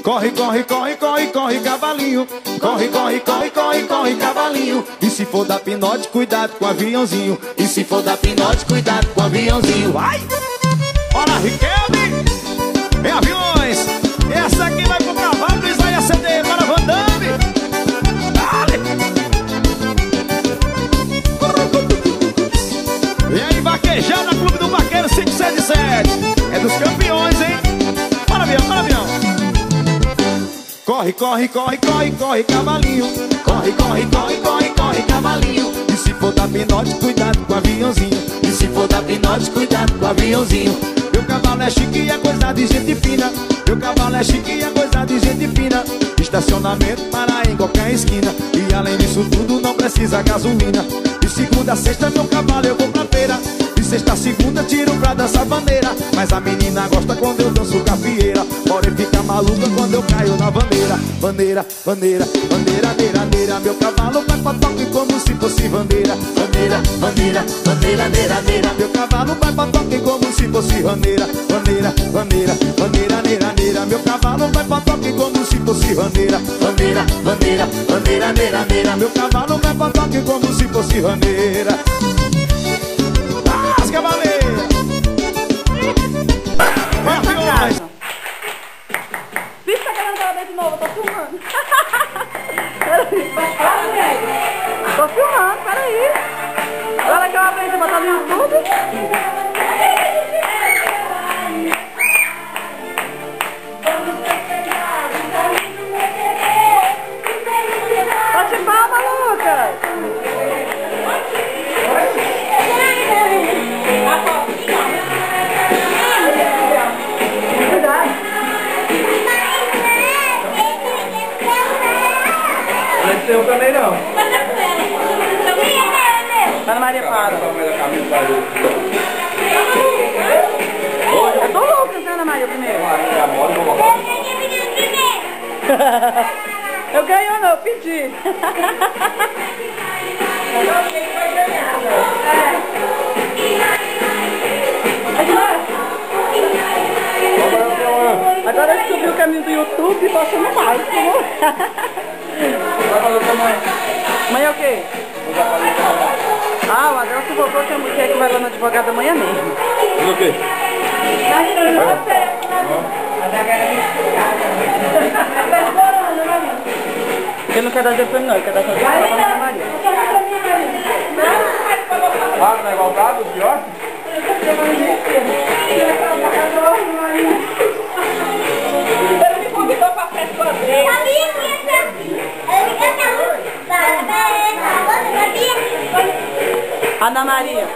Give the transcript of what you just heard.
Corre, corre, corre, corre, corre, cavalinho. Corre, corre, corre, corre, corre, cavalinho. E se for dar pinote, cuidado com o aviãozinho. E se for dar pinote, cuidado com o aviãozinho. Vai! Olha, Riquelme! Em aviões! Essa aqui vai pro cavalo do Isaías CD. Bora, Van Damme! Dale! E aí, vaquejada, Clube do Vaqueiro 577. É dos campeões, hein? Bora, avião, bora, avião! Corre, corre, corre, corre, corre, cavalinho. Corre, corre, corre, corre, corre, cavalinho. E se for dar pinote, cuidado com o aviãozinho. E se for dar pinote, cuidado com o aviãozinho. Meu cavalo é chique e é coisa de gente fina. Meu cavalo é chique e é coisa de gente fina. Estacionamento para em qualquer esquina. E além disso tudo não precisa gasolina. De segunda a sexta meu cavalo eu vou pra feira. De sexta a segunda tiro pra dançar bandeira. Mas a menina gosta quando eu danço cafieira. Porém fica maluca quando eu caio na bandeira. Bandeira, bandeira, bandeira, bandeira, bandeira. Meu cavalo vai pra toque como se fosse bandeira. Bandeira, bandeira, bandeira, bandeira, bandeira. Meu cavalo vai pra toque como se fosse bandeira. Bandeira, bandeira, bandeira, bandeira, bandeira. Meu cavalo vai pra toque como se fosse bandeira. Bandeira, bandeira, bandeira, bandeira, bandeira. Meu cavalo vai pra toque como se fosse bandeira. As cavaleiras! Bicho, tá querendo falar de novo, eu tô filmando. Tô filmando, peraí. Agora que eu aprendi a botar no YouTube. Bate palma, Lucas. Não tem eu também não. Ana Maria, para. Eu tô louca, né, Ana Maria, primeiro? Eu ganhei ou não? Eu pedi. Agora eu descobri o caminho do YouTube e tô achando mais, por favor. Amanhã é o quê? Ah, o Adelson voltou que a mulher que vai lá no advogado amanhã mesmo. O quê? Ele não quer dar depois não, ele quer dar só depois pra Ana Maria. Ah, não é igualdade, o pior? Ele me convidou pra festa com a André. Ana Maria.